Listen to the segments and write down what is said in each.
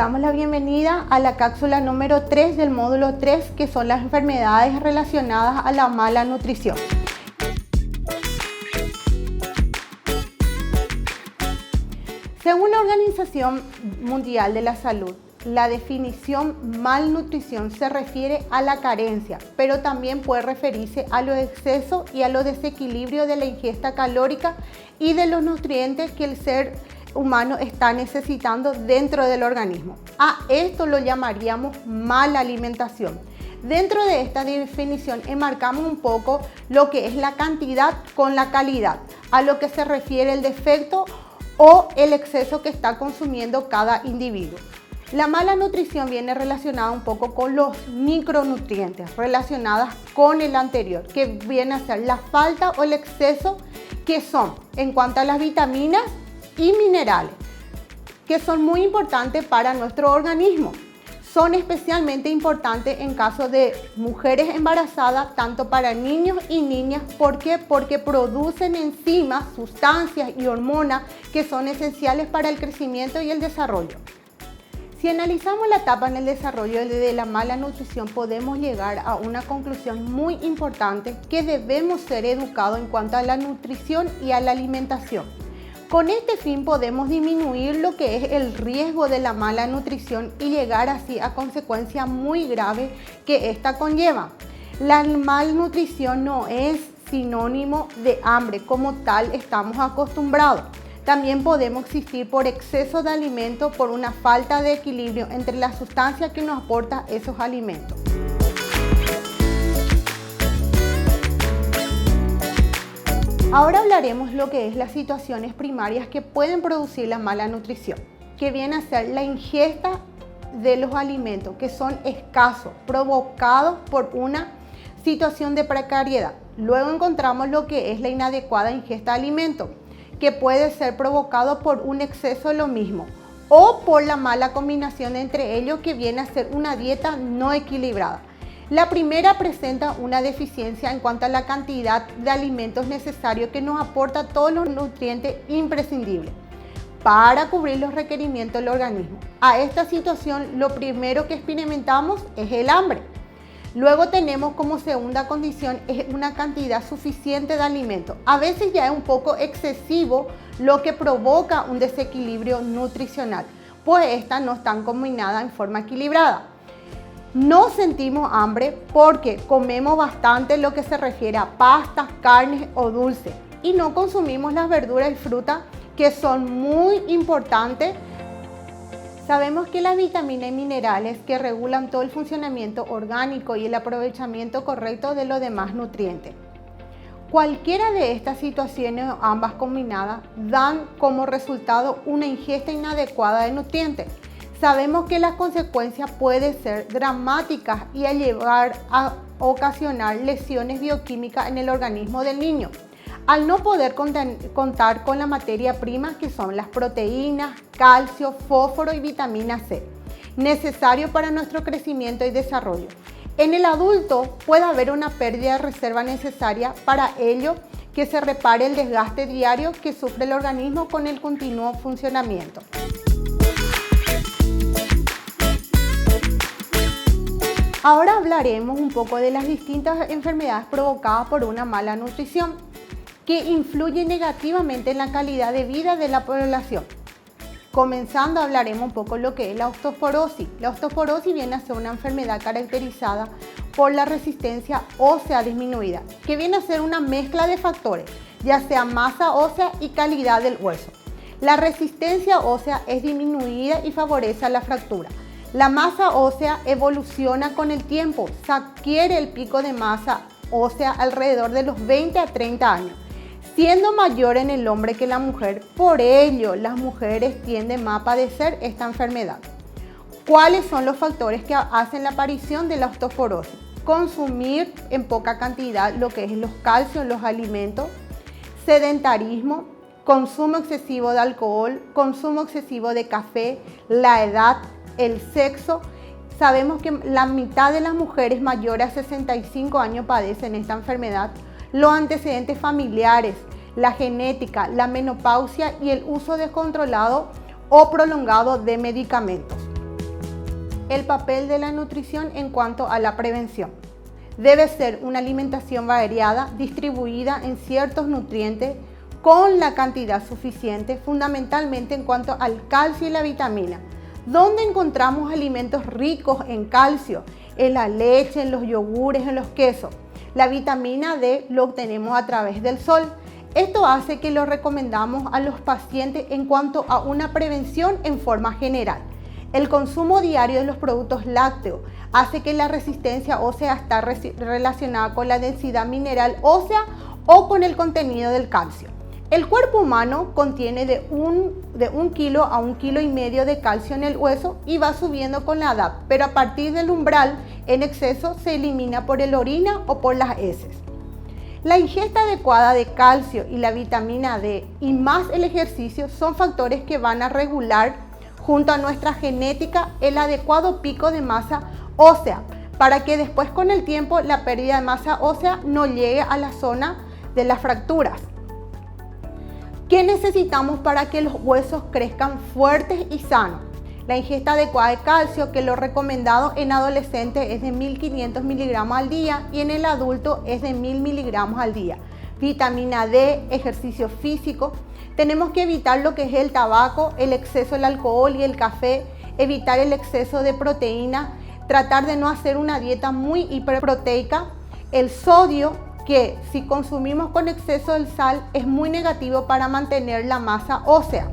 damos la bienvenida a la cápsula número 3 del módulo 3, que son las enfermedades relacionadas a la mala nutrición. Según la Organización Mundial de la Salud, la definición malnutrición se refiere a la carencia, pero también puede referirse a los excesos y a los desequilibrios de la ingesta calórica y de los nutrientes que el ser humano está necesitando dentro del organismo. A esto lo llamaríamos mala alimentación. Dentro de esta definición enmarcamos un poco lo que es la cantidad con la calidad, a lo que se refiere el defecto o el exceso que está consumiendo cada individuo. La mala nutrición viene relacionada un poco con los micronutrientes, relacionadas con el anterior, que viene a ser la falta o el exceso, que son en cuanto a las vitaminas y minerales, que son muy importantes para nuestro organismo. Son especialmente importantes en caso de mujeres embarazadas, tanto para niños y niñas. ¿Por qué? Porque producen enzimas, sustancias y hormonas que son esenciales para el crecimiento y el desarrollo. Si analizamos la etapa en el desarrollo de la mala nutrición, podemos llegar a una conclusión muy importante, que debemos ser educados en cuanto a la nutrición y a la alimentación. Con este fin podemos disminuir lo que es el riesgo de la mala nutrición y llegar así a consecuencias muy graves que esta conlleva. La malnutrición no es sinónimo de hambre como tal estamos acostumbrados. También podemos existir por exceso de alimento, por una falta de equilibrio entre las sustancias que nos aportan esos alimentos. Ahora hablaremos lo que es las situaciones primarias que pueden producir la mala nutrición, que viene a ser la ingesta de los alimentos que son escasos, provocados por una situación de precariedad. Luego encontramos lo que es la inadecuada ingesta de alimentos, que puede ser provocado por un exceso de lo mismo o por la mala combinación entre ellos, que viene a ser una dieta no equilibrada. La primera presenta una deficiencia en cuanto a la cantidad de alimentos necesarios, que nos aporta todos los nutrientes imprescindibles para cubrir los requerimientos del organismo. A esta situación lo primero que experimentamos es el hambre. Luego tenemos como segunda condición es una cantidad suficiente de alimentos. A veces ya es un poco excesivo, lo que provoca un desequilibrio nutricional, pues estas no están combinadas en forma equilibrada. No sentimos hambre porque comemos bastante lo que se refiere a pastas, carnes o dulces, y no consumimos las verduras y frutas, que son muy importantes. Sabemos que las vitaminas y minerales que regulan todo el funcionamiento orgánico y el aprovechamiento correcto de los demás nutrientes. Cualquiera de estas situaciones, ambas combinadas, dan como resultado una ingesta inadecuada de nutrientes. Sabemos que las consecuencias pueden ser dramáticas y llevar a ocasionar lesiones bioquímicas en el organismo del niño, al no poder contar con la materia prima, que son las proteínas, calcio, fósforo y vitamina C, necesario para nuestro crecimiento y desarrollo. En el adulto puede haber una pérdida de reserva necesaria para ello, que se repare el desgaste diario que sufre el organismo con el continuo funcionamiento. Ahora hablaremos un poco de las distintas enfermedades provocadas por una mala nutrición, que influyen negativamente en la calidad de vida de la población. Comenzando, hablaremos un poco de lo que es la osteoporosis. La osteoporosis viene a ser una enfermedad caracterizada por la resistencia ósea disminuida, que viene a ser una mezcla de factores, ya sea masa ósea y calidad del hueso. La resistencia ósea es disminuida y favorece a la fractura. La masa ósea evoluciona con el tiempo, se adquiere el pico de masa ósea alrededor de los 20 a 30 años, siendo mayor en el hombre que la mujer. Por ello, las mujeres tienden más a padecer esta enfermedad. ¿Cuáles son los factores que hacen la aparición de la osteoporosis? Consumir en poca cantidad lo que es los calcios en los alimentos, sedentarismo, consumo excesivo de alcohol, consumo excesivo de café, la edad, el sexo. Sabemos que la mitad de las mujeres mayores a 65 años padecen esta enfermedad. Los antecedentes familiares, la genética, la menopausia y el uso descontrolado o prolongado de medicamentos. El papel de la nutrición en cuanto a la prevención. Debe ser una alimentación variada, distribuida en ciertos nutrientes con la cantidad suficiente, fundamentalmente en cuanto al calcio y la vitamina. ¿Dónde encontramos alimentos ricos en calcio? En la leche, en los yogures, en los quesos. La vitamina D lo obtenemos a través del sol. Esto hace que lo recomendamos a los pacientes en cuanto a una prevención en forma general. El consumo diario de los productos lácteos hace que la resistencia ósea esté relacionada con la densidad mineral ósea o con el contenido del calcio. El cuerpo humano contiene de 1 kilo a 1,5 kilos de calcio en el hueso y va subiendo con la edad, pero a partir del umbral en exceso se elimina por el orina o por las heces. La ingesta adecuada de calcio y la vitamina D y más el ejercicio son factores que van a regular junto a nuestra genética el adecuado pico de masa ósea para que después con el tiempo la pérdida de masa ósea no llegue a la zona de las fracturas. ¿Qué necesitamos para que los huesos crezcan fuertes y sanos? La ingesta adecuada de calcio, que lo recomendado en adolescentes es de 1.500 miligramos al día y en el adulto es de 1.000 miligramos al día. Vitamina D, ejercicio físico. Tenemos que evitar lo que es el tabaco, el exceso del alcohol y el café, evitar el exceso de proteína, tratar de no hacer una dieta muy hiperproteica. El sodio, que si consumimos con exceso de sal es muy negativo para mantener la masa ósea.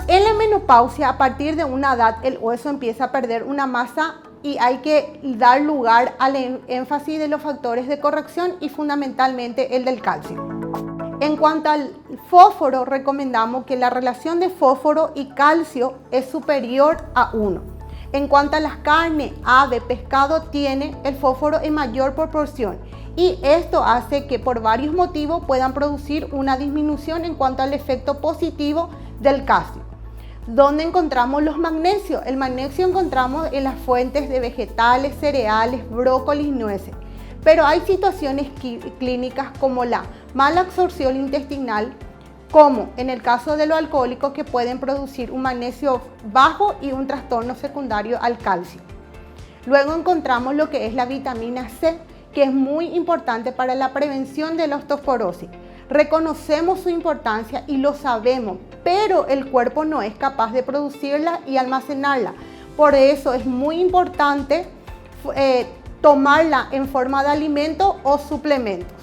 En la menopausia, a partir de una edad, el hueso empieza a perder una masa y hay que dar lugar al énfasis de los factores de corrección y fundamentalmente el del calcio. En cuanto al fósforo, recomendamos que la relación de fósforo y calcio es superior a 1. En cuanto a las carnes, ave, pescado, tiene el fósforo en mayor proporción y esto hace que por varios motivos puedan producir una disminución en cuanto al efecto positivo del calcio. ¿Dónde encontramos los magnesios? El magnesio encontramos en las fuentes de vegetales, cereales, brócolis y nueces. Pero hay situaciones clínicas como la mala absorción intestinal, como en el caso de los alcohólicos que pueden producir un magnesio bajo y un trastorno secundario al calcio. Luego encontramos lo que es la vitamina C, que es muy importante para la prevención de la osteoporosis. Reconocemos su importancia y lo sabemos, pero el cuerpo no es capaz de producirla y almacenarla. Por eso es muy importante tomarla en forma de alimento o suplementos.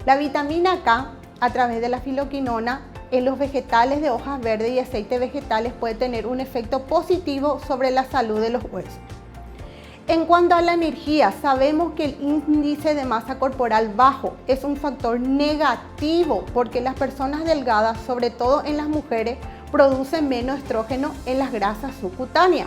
La vitamina K, a través de la filoquinona, en los vegetales de hojas verdes y aceites vegetales puede tener un efecto positivo sobre la salud de los huesos. En cuanto a la energía, sabemos que el índice de masa corporal bajo es un factor negativo porque las personas delgadas, sobre todo en las mujeres, producen menos estrógeno en las grasas subcutáneas.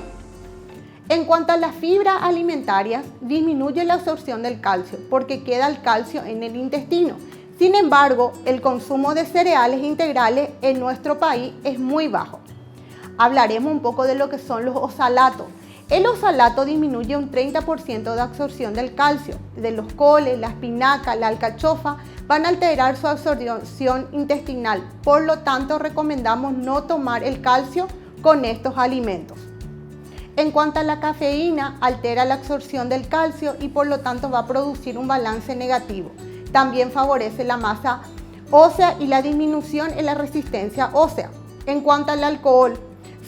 En cuanto a las fibras alimentarias, disminuye la absorción del calcio porque queda el calcio en el intestino. Sin embargo, el consumo de cereales integrales en nuestro país es muy bajo. Hablaremos un poco de lo que son los oxalatos. El oxalato disminuye un 30% de absorción del calcio. De los coles, la espinaca, la alcachofa van a alterar su absorción intestinal. Por lo tanto, recomendamos no tomar el calcio con estos alimentos. En cuanto a la cafeína, altera la absorción del calcio y por lo tanto va a producir un balance negativo. También favorece la masa ósea y la disminución en la resistencia ósea. En cuanto al alcohol,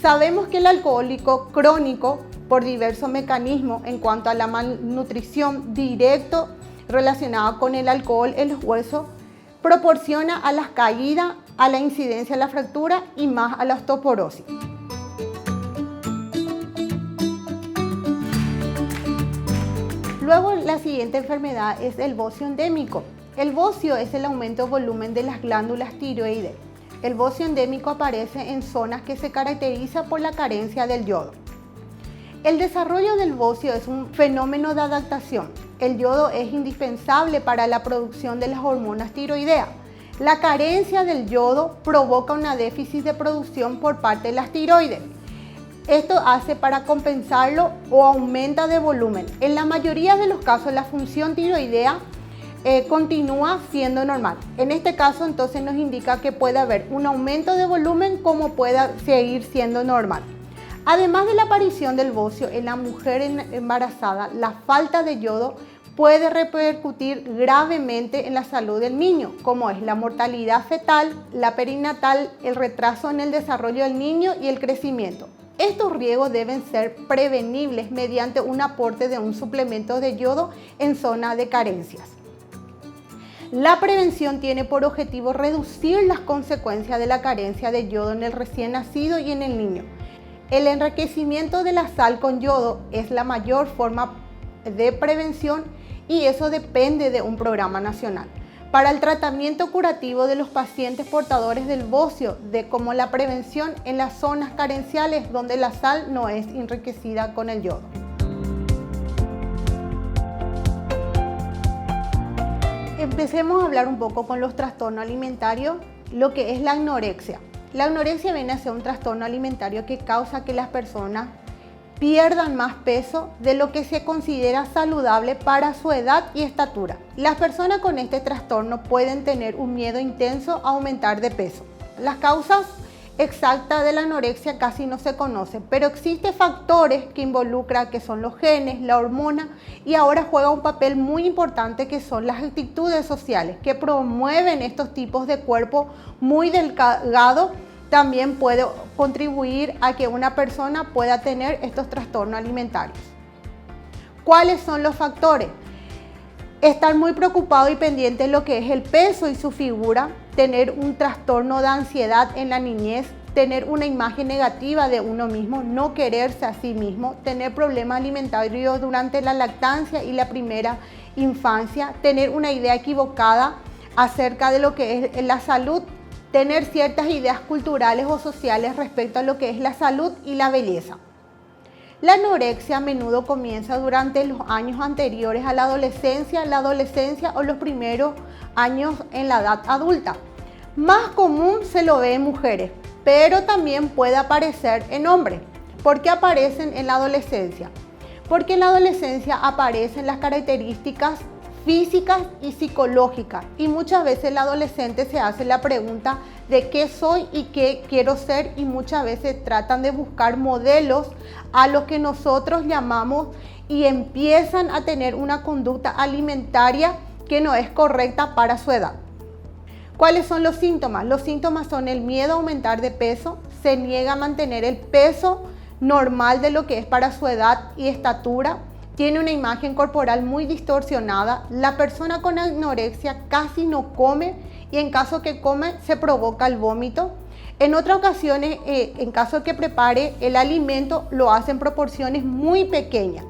sabemos que el alcohólico crónico, por diversos mecanismos en cuanto a la malnutrición directo relacionada con el alcohol en los huesos, proporciona a las caídas, a la incidencia de la fractura y más a la osteoporosis. Luego, la siguiente enfermedad es el bocio endémico. El bocio es el aumento de volumen de las glándulas tiroides. El bocio endémico aparece en zonas que se caracterizan por la carencia del yodo. El desarrollo del bocio es un fenómeno de adaptación. El yodo es indispensable para la producción de las hormonas tiroideas. La carencia del yodo provoca una déficit de producción por parte de las tiroides. Esto hace para compensarlo o aumenta de volumen. En la mayoría de los casos la función tiroidea continúa siendo normal. En este caso entonces nos indica que puede haber un aumento de volumen como pueda seguir siendo normal. Además de la aparición del bocio en la mujer embarazada, la falta de yodo puede repercutir gravemente en la salud del niño, como es la mortalidad fetal, la perinatal, el retraso en el desarrollo del niño y el crecimiento. Estos riesgos deben ser prevenibles mediante un aporte de un suplemento de yodo en zona de carencias. La prevención tiene por objetivo reducir las consecuencias de la carencia de yodo en el recién nacido y en el niño. El enriquecimiento de la sal con yodo es la mayor forma de prevención y eso depende de un programa nacional. Para el tratamiento curativo de los pacientes portadores del bocio, como la prevención en las zonas carenciales donde la sal no es enriquecida con el yodo. Empecemos a hablar un poco con los trastornos alimentarios, lo que es la anorexia. La anorexia viene a ser un trastorno alimentario que causa que las personas pierdan más peso de lo que se considera saludable para su edad y estatura. Las personas con este trastorno pueden tener un miedo intenso a aumentar de peso. Las causas exactas de la anorexia casi no se conocen, pero existen factores que involucran que son los genes, la hormona y ahora juega un papel muy importante que son las actitudes sociales que promueven estos tipos de cuerpo muy delgado. También puede contribuir a que una persona pueda tener estos trastornos alimentarios. ¿Cuáles son los factores? Estar muy preocupado y pendiente de lo que es el peso y su figura, tener un trastorno de ansiedad en la niñez, tener una imagen negativa de uno mismo, no quererse a sí mismo, tener problemas alimentarios durante la lactancia y la primera infancia, tener una idea equivocada acerca de lo que es la salud, tener ciertas ideas culturales o sociales respecto a lo que es la salud y la belleza. La anorexia a menudo comienza durante los años anteriores a la adolescencia o los primeros años en la edad adulta. Más común se lo ve en mujeres, pero también puede aparecer en hombres. ¿Por qué aparecen en la adolescencia? Porque en la adolescencia aparecen las características físicas y psicológicas y muchas veces el adolescente se hace la pregunta de qué soy y qué quiero ser y muchas veces tratan de buscar modelos a los que nosotros llamamos y empiezan a tener una conducta alimentaria que no es correcta para su edad. ¿Cuáles son los síntomas? Los síntomas son el miedo a aumentar de peso, se niega a mantener el peso normal de lo que es para su edad y estatura, tiene una imagen corporal muy distorsionada, la persona con anorexia casi no come y en caso que come se provoca el vómito. En otras ocasiones, en caso que prepare el alimento, lo hace en proporciones muy pequeñas,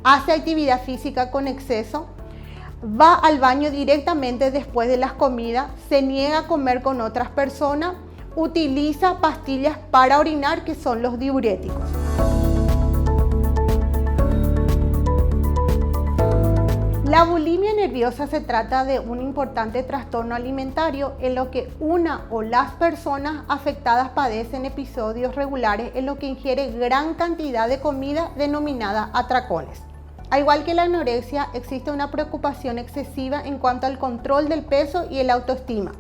hace actividad física con exceso, va al baño directamente después de las comidas, se niega a comer con otras personas, utiliza pastillas para orinar que son los diuréticos. La bulimia nerviosa se trata de un importante trastorno alimentario en lo que una o las personas afectadas padecen episodios regulares en lo que ingiere gran cantidad de comida denominada atracones. Al igual que la anorexia, existe una preocupación excesiva en cuanto al control del peso y el autoestima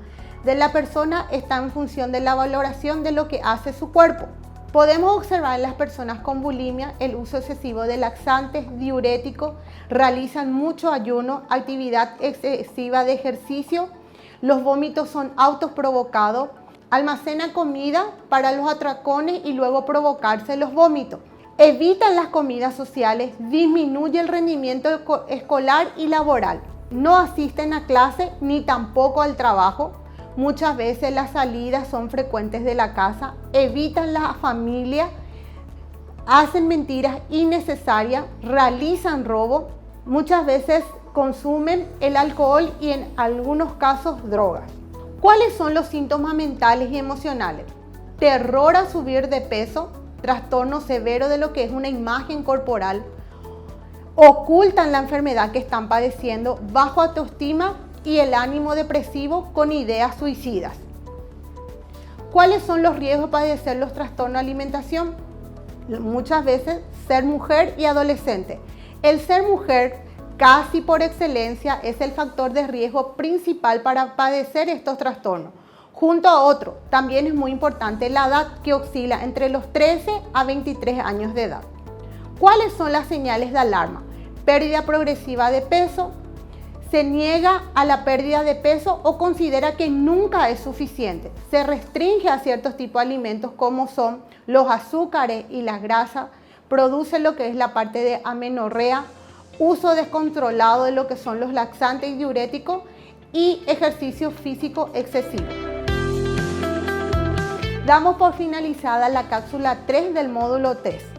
de la persona está en función de la valoración de lo que hace su cuerpo. Podemos observar en las personas con bulimia el uso excesivo de laxantes, diuréticos, realizan mucho ayuno, actividad excesiva de ejercicio, los vómitos son autoprovocados, almacenan comida para los atracones y luego provocarse los vómitos. Evitan las comidas sociales, disminuye el rendimiento escolar y laboral, no asisten a clase ni tampoco al trabajo. Muchas veces las salidas son frecuentes de la casa, evitan la familia, hacen mentiras innecesarias, realizan robo, muchas veces consumen el alcohol y en algunos casos drogas. ¿Cuáles son los síntomas mentales y emocionales? Terror a subir de peso, trastorno severo de lo que es una imagen corporal, ocultan la enfermedad que están padeciendo, bajo autoestima y el ánimo depresivo con ideas suicidas. ¿Cuáles son los riesgos de padecer los trastornos de alimentación? Muchas veces ser mujer y adolescente. El ser mujer casi por excelencia es el factor de riesgo principal para padecer estos trastornos, Junto a otro, también es muy importante la edad, que oscila entre los 13 a 23 años de edad. ¿Cuáles son las señales de alarma? Pérdida progresiva de peso, se niega a la pérdida de peso o considera que nunca es suficiente, se restringe a ciertos tipos de alimentos como son los azúcares y las grasas, produce lo que es la parte de amenorrea, uso descontrolado de lo que son los laxantes y diuréticos y ejercicio físico excesivo. Damos por finalizada la cápsula 3 del módulo test.